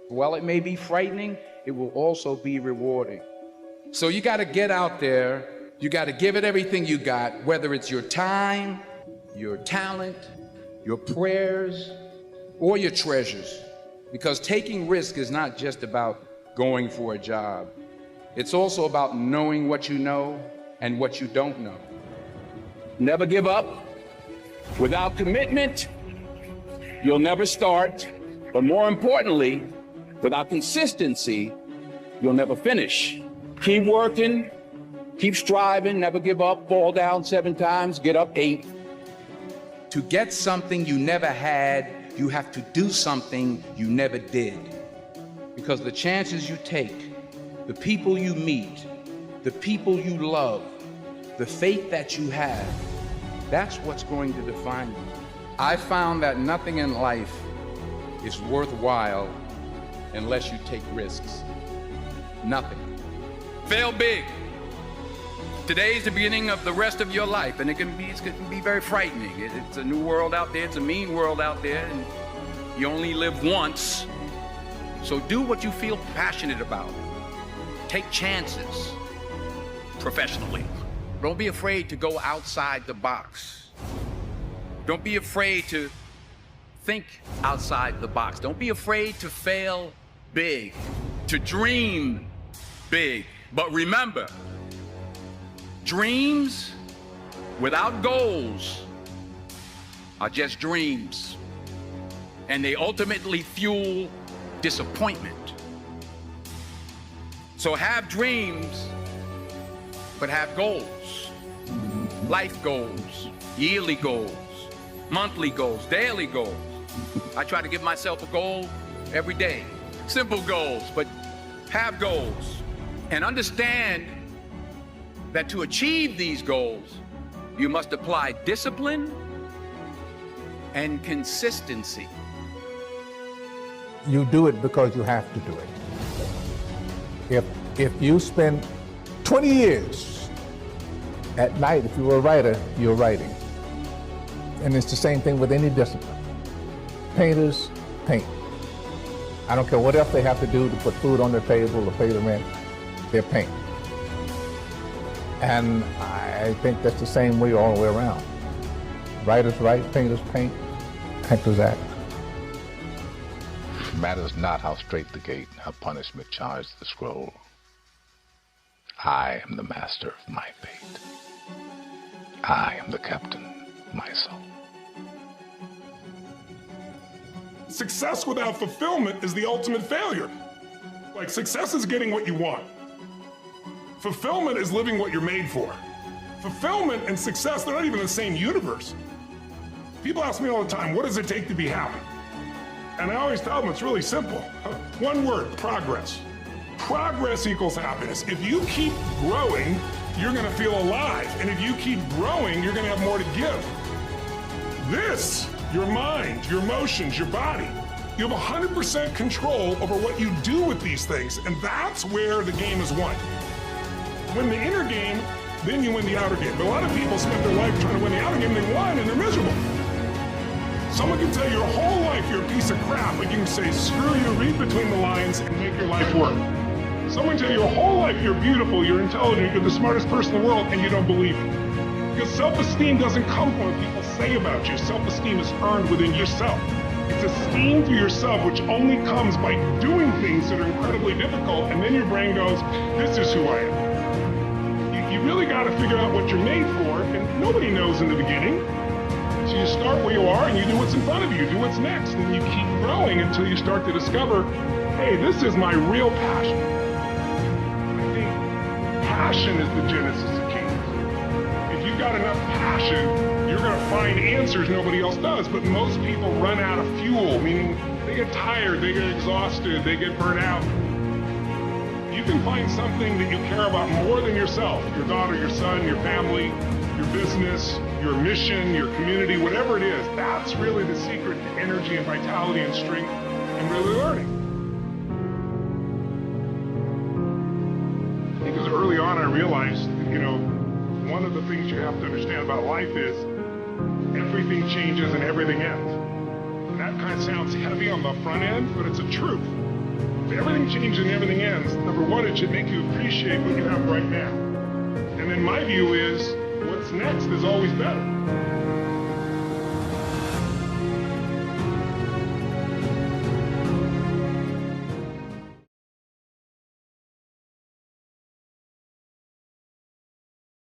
While it may be frightening, it will also be rewarding. So you got to get out there. You got to give it everything you got, whether it's your time, your talent, your prayers, or your treasures. Because taking risk is not just about going for a job. It's also about knowing what you know and what you don't know. Never give up. Without commitment, you'll never start. But more importantly, without consistency, you'll never finish. Keep working, keep striving, never give up, fall down 7 times, get up 8. To get something you never had, you have to do something you never did. Because the chances you take, the people you meet, the people you love, the faith that you have, that's what's going to define you. I found that nothing in life is worthwhile unless you take risks. Nothing. Fail big. Today's the beginning of the rest of your life, and it can be very frightening. It's a new world out there. It's a mean world out there, and you only live once. So do what you feel passionate about. Take chances professionally. Don't be afraid to go outside the box. Don't be afraid to think outside the box. Don't be afraid to fail big, to dream big. But remember, dreams without goals are just dreams, and they ultimately fuel disappointment. So have dreams, but have goals. Life goals, yearly goals, monthly goals, daily goals. I try to give myself a goal every day. Simple goals, but have goals. And understand that to achieve these goals, you must apply discipline and consistency. You do it because you have to do it. If you spend 20 years at night, if you were a writer, you're writing. And it's the same thing with any discipline. Painters paint. I don't care what else they have to do to put food on their table or pay the rent, they paint. And I think that's the same way all the way around. Writers write, painters paint, actors act. It matters not how straight the gate, how punishment charged the scroll. I am the master of my fate. I am the captain of my soul. Success without fulfillment is the ultimate failure. Like, success is getting what you want. Fulfillment is living what you're made for. Fulfillment and success, they're not even in the same universe. People ask me all the time, what does it take to be happy? And I always tell them it's really simple. One word, progress. Progress equals happiness. If you keep growing, you're gonna feel alive. And if you keep growing, you're gonna have more to give. This, your mind, your emotions, your body, you have 100% control over what you do with these things. And that's where the game is won. Win the inner game, then you win the outer game. But a lot of people spend their life trying to win the outer game, they won and they're miserable. Someone can tell you your whole life you're a piece of crap, but you can say, screw you, read between the lines and make your life work. Someone can tell you your whole life you're beautiful, you're intelligent, you're the smartest person in the world, and you don't believe it. Because self-esteem doesn't come from what people say about you. Self-esteem is earned within yourself. It's esteem for yourself, which only comes by doing things that are incredibly difficult, and then your brain goes, this is who I am. You really got to figure out what you're made for, and nobody knows in the beginning. So you start where you are, and you do what's in front of you, do what's next, and you keep growing until you start to discover, hey, this is my real passion. I think passion is the genesis of kingdoms. If you've got enough passion, you're going to find answers nobody else does, but most people run out of fuel, meaning they get tired, they get exhausted, they get burnt out. You can find something that you care about more than yourself, your daughter, your son, your family, your business, your mission, your community, whatever it is. That's really the secret to energy and vitality and strength and really learning. Because early on I realized, one of the things you have to understand about life is everything changes and everything ends. And that kind of sounds heavy on the front end, but it's a truth. If everything changes and everything ends, number one, it should make you appreciate what you have right now. And then my view is, what's next is always better.